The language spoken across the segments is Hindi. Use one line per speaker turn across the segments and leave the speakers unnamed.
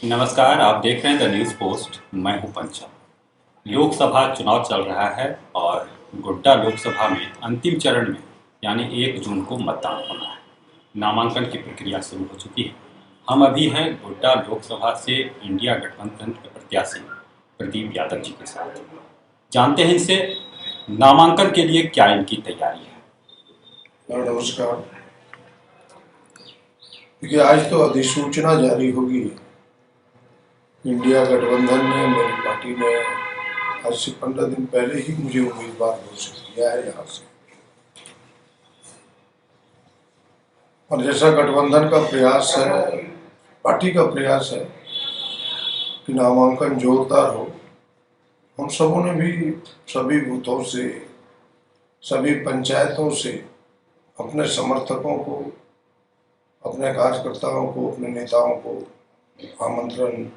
नमस्कार, आप देख रहे हैं द न्यूज़ पोस्ट। मैं हूं पंचम। लोकसभा चुनाव चल रहा है और गोड्डा लोकसभा में अंतिम चरण में यानी 1 जून को मतदान होना है। नामांकन की प्रक्रिया शुरू हो चुकी है। हम अभी हैं गोड्डा लोकसभा से इंडिया गठबंधन के प्रत्याशी प्रदीप यादव जी के साथ। जानते हैं इनसे नामांकन के लिए क्या इनकी तैयारी है।
नमस्कार। देखिए, आज तो अधिसूचना जारी होगी। इंडिया गठबंधन ने, मेरी पार्टी ने आज से 15 दिन पहले ही मुझे उम्मीदवार घोषित किया है यहाँ से। और जैसा गठबंधन का प्रयास है, पार्टी का प्रयास है कि नामांकन जोरदार हो, हम सबों ने भी सभी बूथों से, सभी पंचायतों से अपने समर्थकों को, अपने कार्यकर्ताओं को, अपने नेताओं को आमंत्रण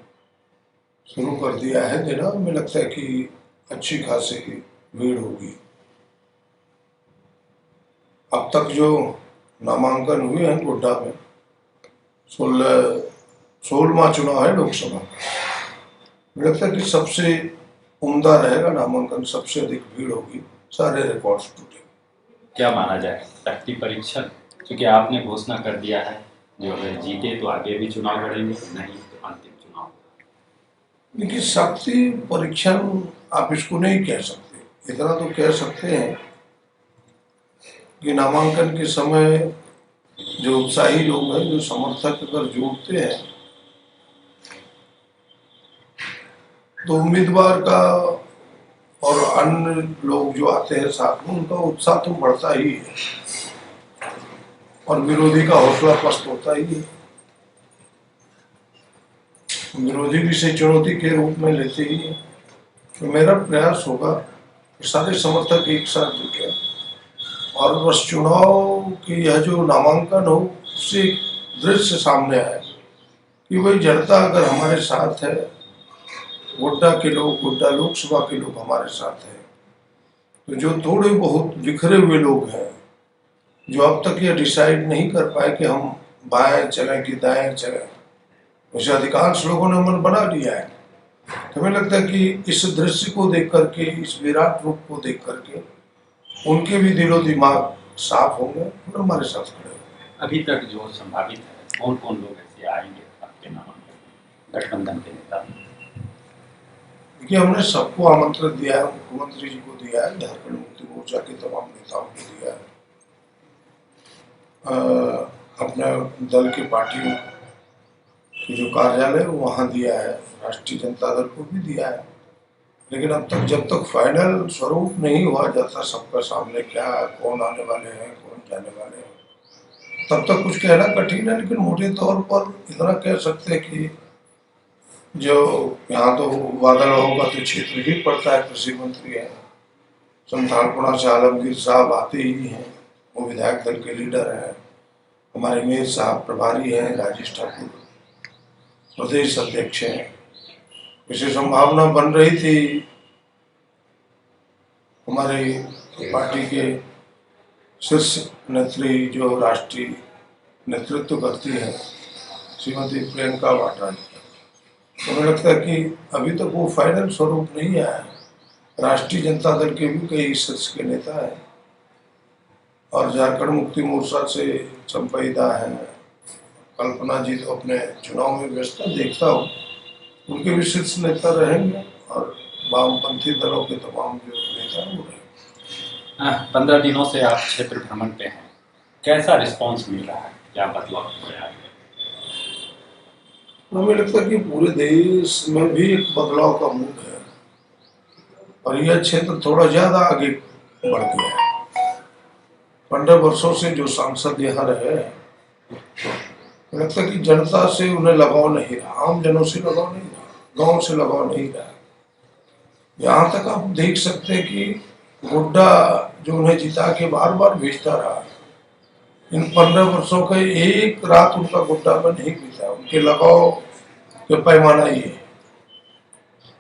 शुरू कर दिया है देना। हमें लगता है कि अच्छी खासी भीड़ होगी। अब तक जो नामांकन हुए हैं गोड्डा में, 16वां चुनाव है लोकसभा का। मुझे लगता है कि सबसे उम्दा रहेगा नामांकन, सबसे अधिक भीड़ होगी, सारे रिकॉर्ड्स टूटे।
क्या माना जाए, शक्ति परीक्षण? क्योंकि आपने घोषणा कर दिया है जो अगर जीते तो आगे भी चुनाव लड़ेंगे, नहीं तो अंतिम चुनाव।
देखिए, शक्ति परीक्षण आप इसको नहीं कह सकते। इतना तो कह सकते हैं कि नामांकन के समय जो उत्साही लोग हैं, जो समर्थक अगर जुड़ते हैं तो उम्मीदवार का और अन्य लोग जो आते हैं साथ में, उनका उत्साह तो बढ़ता ही है और विरोधी का हौसला पस्त होता ही है। विरोधी भी इसे चुनौती के रूप में लेते ही है। तो मेरा प्रयास होगा कि सारे समर्थक एक साथ जुटे और बस चुनाव की यह जो नामांकन हो, उससे एक दृश्य सामने आए कि भाई जनता अगर हमारे साथ है, गोड्डा के लोग, गोड्डा लोकसभा के लोग हमारे साथ हैं, तो जो थोड़े बहुत बिखरे हुए लोग हैं, जो अब तक ये डिसाइड नहीं कर पाए कि हम बाएं चलें कि दाएं चलें, वैसे अधिकांश लोगों ने मन बना लिया है। तो हमें लगता है कि इस दृश्य को देख करके, इस विराट रूप को देख करके उनके भी दिलो दिमाग साफ होंगे और हमारे साथ खड़े होंगे।
अभी तक जो संभावित है, कौन कौन लोग ऐसे आएंगे आपके नामांकन गठबंधन के नेता?
देखिए, हमने सबको आमंत्रण दिया है। मुख्यमंत्री जी को दिया है, झारखंड मुक्ति मोर्चा के तमाम नेताओं को दिया है, अपने दल के पार्टियों के जो कार्यालय वहाँ दिया है, राष्ट्रीय जनता दल को भी दिया है। लेकिन अब तक जब तक फाइनल स्वरूप नहीं हुआ जाता सबका सामने क्या, कौन आने वाले हैं, कौन जाने वाले हैं, तब तक कुछ कहना कठिन है। लेकिन मोटे तौर पर इतना कह सकते हैं कि जो यहाँ तो बादलगांव का तो क्षेत्र ही पड़ता है, कृषि मंत्री है, संथालपुरा से आलमगीर साहब आते ही हैं, वो विधायक दल के लीडर हैं। हमारे मेयर साहब प्रभारी हैं, राजेश ठाकुर प्रदेश अध्यक्ष हैं। इसे संभावना बन रही थी हमारी पार्टी के शीर्ष नेत्री जो राष्ट्रीय नेतृत्व करती है, श्रीमती प्रियंका वाड्रा जी। तो मुझे लगता है कि अभी तक वो फाइनल स्वरूप नहीं आया। राष्ट्रीय जनता दल के भी कई शीर्ष के नेता हैं और झारखंड मुक्ति मोर्चा से चंपईदा है, कल्पना जी तो अपने चुनाव में व्यस्त है, देखता हूँ उनके भी शीर्ष नेता रहेंगे और वामपंथी दलों के तमाम जो नेता हैं वो रहेंगे।
15 दिनों से आप क्षेत्र भ्रमण पे हैं, कैसा रिस्पांस मिल रहा है, क्या बदलाव हो रहा है?
हमें लगता है कि पूरे देश में भी एक बदलाव का मूड है और यह क्षेत्र थोड़ा ज्यादा आगे बढ़ गया है। 15 वर्षों से जो सांसद यहाँ रहे, लगता है कि जनता से उन्हें लगाव नहीं रहा, आम जनों से लगाव नहीं रहा, गांव से लगाव नहीं रहा। यहाँ तक आप देख सकते हैं कि गोड्डा जो उन्हें जिता के बार बार भेजता रहा, इन 15 वर्षों का एक रात उनका गोड्डा में नहीं बीता। उनके लगाव का पैमाना ये है।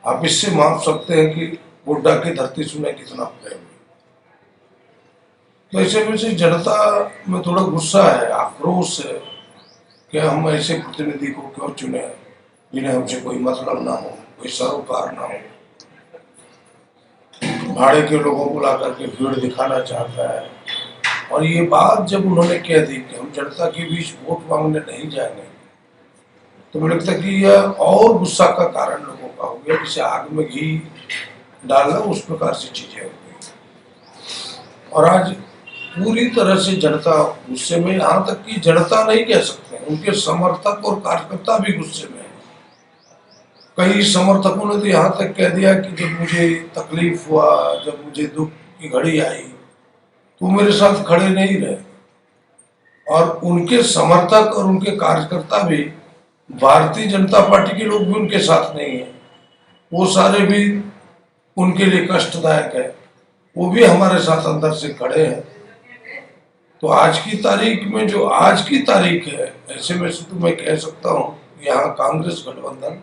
आप इससे माप सकते हैं कि गोड्डा की धरती सुने कितना प्रेम। तो ऐसे में से जनता में थोड़ा गुस्सा है, आक्रोश है कि हम ऐसे प्रतिनिधि को क्यों चुने, जिन्हें हमसे कोई मतलब ना हो, कोई सरोकार ना हो, भाड़े के लोगों को ला करके भीड़ दिखाना चाहता है। और ये बात जब उन्होंने कह दी कि हम जनता के बीच वोट मांगने नहीं जाएंगे, तो मुझे लगता है कि यह और गुस्सा का कारण लोगों का हो गया, जैसे आग में घी डालना, उस प्रकार से चीजें हो गई। और आज पूरी तरह से जनता गुस्से में, यहाँ तक कि जनता नहीं कह सकते, उनके समर्थक और कार्यकर्ता भी गुस्से में है। कई समर्थकों ने तो यहाँ तक कह दिया कि जब मुझे तकलीफ हुआ, जब मुझे दुख की घड़ी आई, तो मेरे साथ खड़े नहीं रहे। और उनके समर्थक और उनके कार्यकर्ता भी, भारतीय जनता पार्टी के लोग भी उनके साथ नहीं है, वो सारे भी उनके लिए कष्टदायक है, वो भी हमारे साथ अंदर से खड़े हैं। तो आज की तारीख में, जो आज की तारीख है, ऐसे में से तो मैं कह सकता हूँ यहाँ कांग्रेस गठबंधन,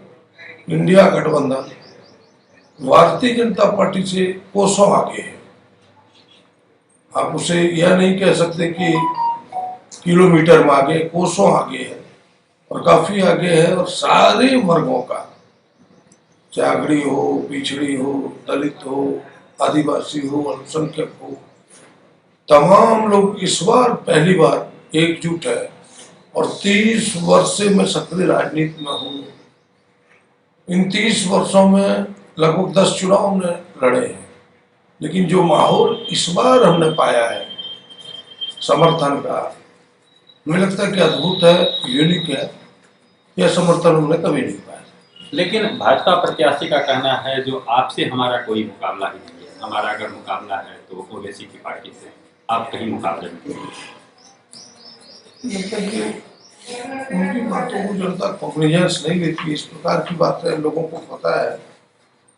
इंडिया गठबंधन भारतीय जनता पार्टी से कोसों आगे है। आप उसे यह नहीं कह सकते कि किलोमीटर में आगे, कोसों आगे है, और काफी आगे है। और सारे वर्गों का, चागड़ी हो, पिछड़ी हो, दलित हो, आदिवासी हो, अल्पसंख्यक हो, तमाम लोग इस बार पहली बार एकजुट है। और 30 वर्ष से मैं सक्रिय राजनीति में हूँ, इन 30 वर्षों में लगभग 10 चुनाव हमने लड़े हैं, लेकिन जो माहौल इस बार हमने पाया है समर्थन का, मुझे लगता है कि अद्भुत है, यूनिक है। यह समर्थन हमने कभी नहीं पाया।
लेकिन भाजपा प्रत्याशी का कहना है जो आपसे हमारा कोई मुकाबला ही नहीं है, हमारा अगर मुकाबला है तो ओवैसी की पार्टी से, आप कहीं मुकाबले में नहीं।
लगता है कि उनकी बातों को जनता कॉग्निजेंस नहीं लेती, इस प्रकार की बातें लोगों को पता है,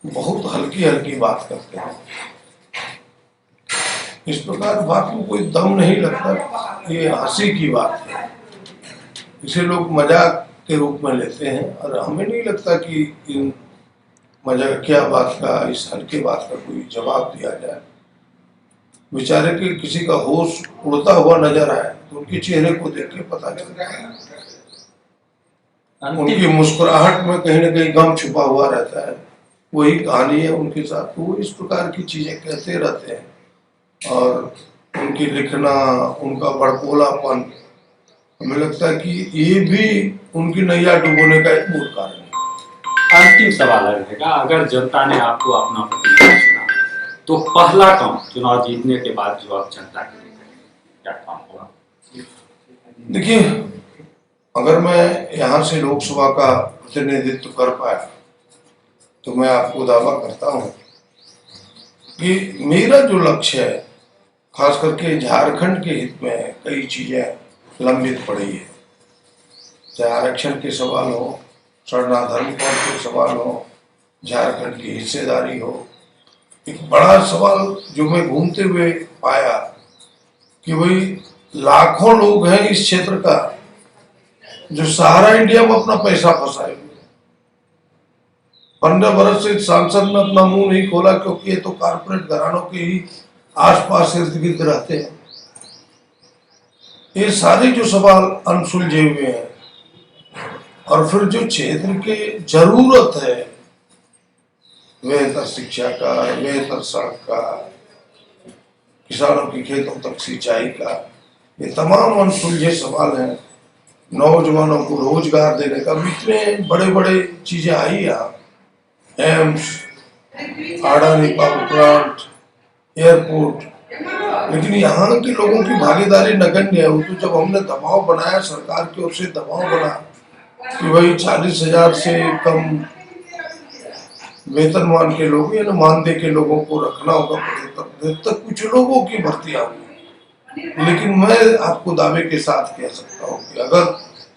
बहुत हल्की हल्की बात करते हैं। इस प्रकार बात में कोई दम नहीं लगता, ये हंसी की बात है, इसे लोग मजाक के रूप में लेते हैं। और हमें नहीं लगता कि इन मजाकिया बात का, इस हल्के बात का कोई जवाब दिया जाए। बेचारे के किसी का होश उड़ता हुआ नजर आए तो उनके चेहरे को देख के पता चलता है, उनकी मुस्कुराहट में कहीं ना कहीं गम छुपा हुआ रहता है। वही कहानी है उनके साथ, तो वो इस प्रकार की चीजें कहते रहते हैं। और उनकी लिखना, उनका बड़बोलापन, हमें लगता है कि ये भी उनकी नैया डुबोने का एक मूल कारण है।
अंतिम सवाल रहेगा, अगर जनता ने आपको अपना प्रतिनिधि चुना तो पहला काम चुनाव जीतने के बाद जो आप जनता के लिए करेंगे, क्या काम होगा?
देखिए, अगर मैं यहाँ से लोकसभा का प्रतिनिधित्व कर पाया तो मैं आपको दावा करता हूँ कि मेरा जो लक्ष्य है, खास करके झारखंड के हित में कई चीजें लंबित पड़ी है, चाहे आरक्षण के सवाल हो, शरणाधर्म के सवाल हो, झारखंड की हिस्सेदारी हो। एक बड़ा सवाल जो मैं घूमते हुए पाया कि भाई लाखों लोग हैं इस क्षेत्र का जो सहारा इंडिया में अपना पैसा फंसाए हुए, 15 बरस से सांसद ने अपना मुंह नहीं खोला, क्योंकि ये तो कारपोरेट घरानों के ही आसपास इर्द गिर्द रहते हैं। ये सारे जो सवाल अनसुलझे हुए हैं, और फिर जो क्षेत्र के जरूरत है, बेहतर शिक्षा का, बेहतर सड़क का, किसानों की खेतों तक सिंचाई का, ये तमाम अनसुलझे सवाल हैं। नौजवानों को रोजगार देने का, इतने बड़े बड़े चीजें आई यहाँ, AIIMS, Adani power plant, airport, लेकिन यहाँ के लोगों की भागीदारी नगण्य है। तो जब हमने दबाव बनाया, सरकार की ओर से दबाव बना कि भाई 40,000 से कम वेतनमान के लोग, यानी मानदेय के लोगों को रखना होगा 75% तक, कुछ लोगों की भर्तियां हुई। लेकिन मैं आपको दावे के साथ कह सकता हूँ कि अगर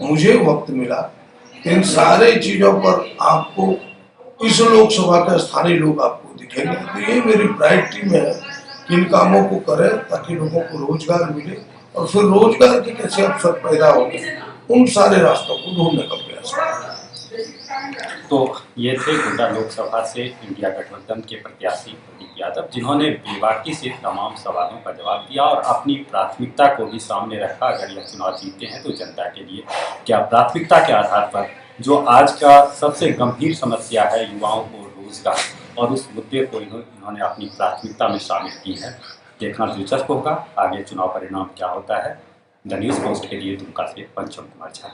मुझे वक्त मिला तो इन सारे चीजों पर आपको, इस लोकसभा का स्थानीय लोग आपको दिखेंगे। तो ये मेरी प्रायोरिटी में है कि इन कामों को करें ताकि लोगों को रोजगार मिले, और फिर रोजगार के कैसे अवसर पैदा होंगे, उन सारे रास्तों को ढूंढने का प्रयास करें।
तो ये थे गोड्डा लोकसभा से इंडिया गठबंधन के प्रत्याशी प्रदीप यादव, जिन्होंने बेबाकी से तमाम सवालों का जवाब दिया और अपनी प्राथमिकता को भी सामने रखा। अगर यह चुनाव जीतते हैं तो जनता के लिए क्या प्राथमिकता के आधार पर जो आज का सबसे गंभीर समस्या है, युवाओं को रोजगार, और उस मुद्दे को इन्होंने अपनी प्राथमिकता में शामिल की है। देखना दिलचस्प होगा आगे चुनाव परिणाम क्या होता है। द न्यूज़ पोस्ट के लिए दुमका से पंचम कुमार झा।